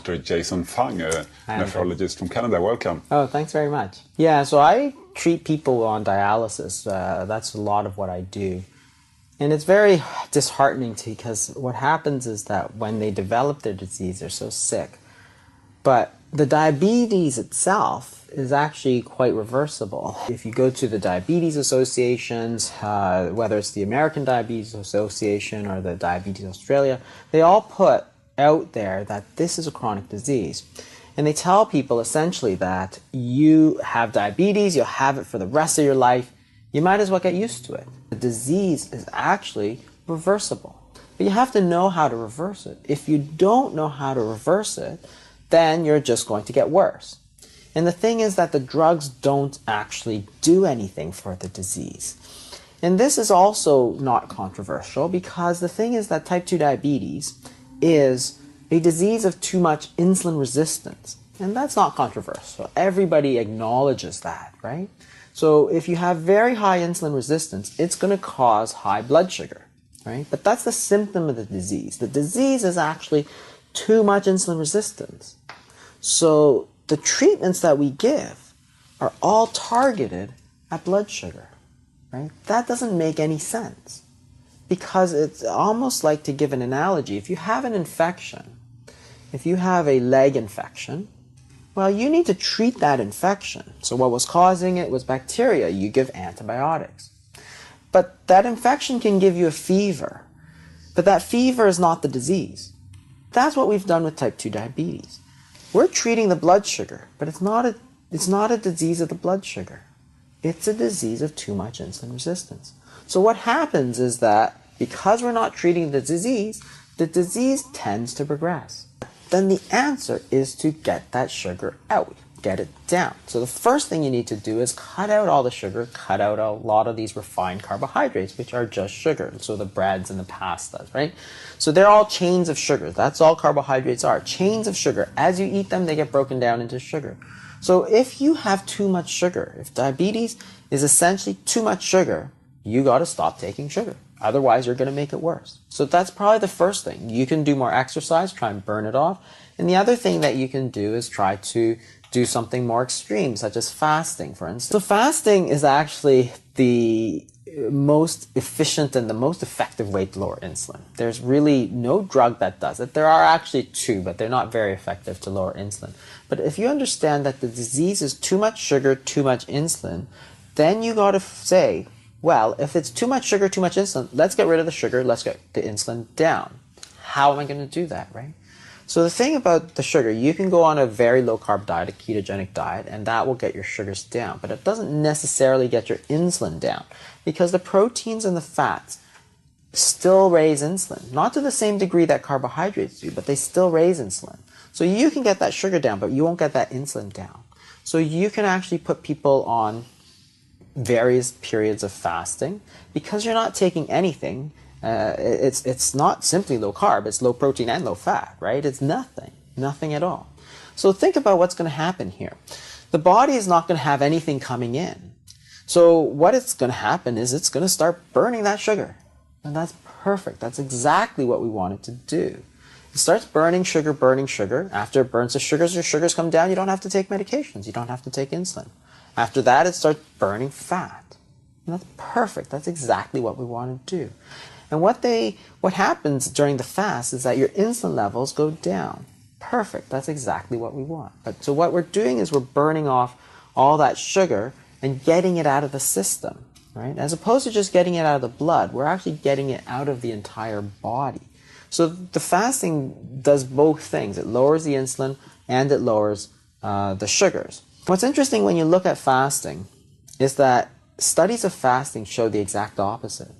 Dr. Jason Fung, a nephrologist from Canada. Welcome. Oh, thanks very much. Yeah, so I treat people on dialysis. That's a lot of what I do. And it's very disheartening because what happens is that when they develop their disease, they're so sick. But the diabetes itself is actually quite reversible. If you go to the diabetes associations, whether it's the American Diabetes Association or the Diabetes Australia, they all put out there that this is a chronic disease. And they tell people essentially that you have diabetes, you'll have it for the rest of your life, you might as well get used to it. The disease is actually reversible. But you have to know how to reverse it. If you don't know how to reverse it, then you're just going to get worse. And the thing is that the drugs don't actually do anything for the disease. And this is also not controversial because the thing is that type 2 diabetes is a disease of too much insulin resistance. And that's not controversial. Everybody acknowledges that, right? So if you have very high insulin resistance, it's going to cause high blood sugar, right? But that's the symptom of the disease. The disease is actually too much insulin resistance. So the treatments that we give are all targeted at blood sugar, right? That doesn't make any sense because it's almost like, to give an analogy, if you have an infection, if you have a leg infection, well, you need to treat that infection. So what was causing it was bacteria. You give antibiotics. But that infection can give you a fever. But that fever is not the disease. That's what we've done with type 2 diabetes. We're treating the blood sugar, but it's not a disease of the blood sugar. It's a disease of too much insulin resistance. So what happens is that because we're not treating the disease tends to progress. Then the answer is to get that sugar out, get it down. So the first thing you need to do is cut out all the sugar, cut out a lot of these refined carbohydrates, which are just sugar. So the breads and the pastas, right? So they're all chains of sugar. That's all carbohydrates are, chains of sugar. As you eat them, they get broken down into sugar. So if you have too much sugar, if diabetes is essentially too much sugar, you got to stop taking sugar. Otherwise, you're going to make it worse. So that's probably the first thing. You can do more exercise, try and burn it off. And the other thing that you can do is try to do something more extreme, such as fasting, for instance. So fasting is actually the most efficient and the most effective way to lower insulin. There's really no drug that does it. There are actually two, but they're not very effective to lower insulin. But if you understand that the disease is too much sugar, too much insulin, then you got to say, well, if it's too much sugar, too much insulin, let's get rid of the sugar, let's get the insulin down. How am I going to do that, right? So the thing about the sugar, you can go on a very low-carb diet, a ketogenic diet, and that will get your sugars down. But it doesn't necessarily get your insulin down because the proteins and the fats still raise insulin. Not to the same degree that carbohydrates do, but they still raise insulin. So you can get that sugar down, but you won't get that insulin down. So you can actually put people on various periods of fasting because you're not taking anything. It's not simply low carb, it's low protein and low fat, right? It's nothing at all. So think about what's going to happen here. The body is not going to have anything coming in. So what it's going to happen is it's going to start burning that sugar. And that's perfect. That's exactly what we want it to do. It starts burning sugar. After it burns the sugars, your sugars come down. You don't have to take medications. You don't have to take insulin. After that, it starts burning fat. And that's perfect. That's exactly what we want to do. And what happens during the fast is that your insulin levels go down. Perfect. That's exactly what we want. So what we're doing is we're burning off all that sugar and getting it out of the system, right? As opposed to just getting it out of the blood, we're actually getting it out of the entire body. So the fasting does both things. It lowers the insulin and it lowers the sugars. What's interesting when you look at fasting is that studies of fasting show the exact opposite.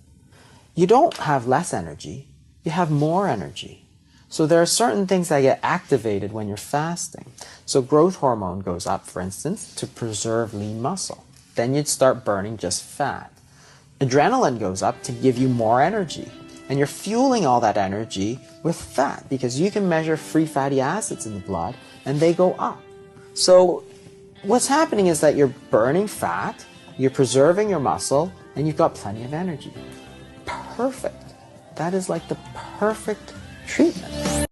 You don't have less energy, you have more energy. So there are certain things that get activated when you're fasting. So growth hormone goes up, for instance, to preserve lean muscle. Then you'd start burning just fat. Adrenaline goes up to give you more energy. And you're fueling all that energy with fat because you can measure free fatty acids in the blood and they go up. So what's happening is that you're burning fat, you're preserving your muscle, and you've got plenty of energy. Perfect. That is like the perfect treatment.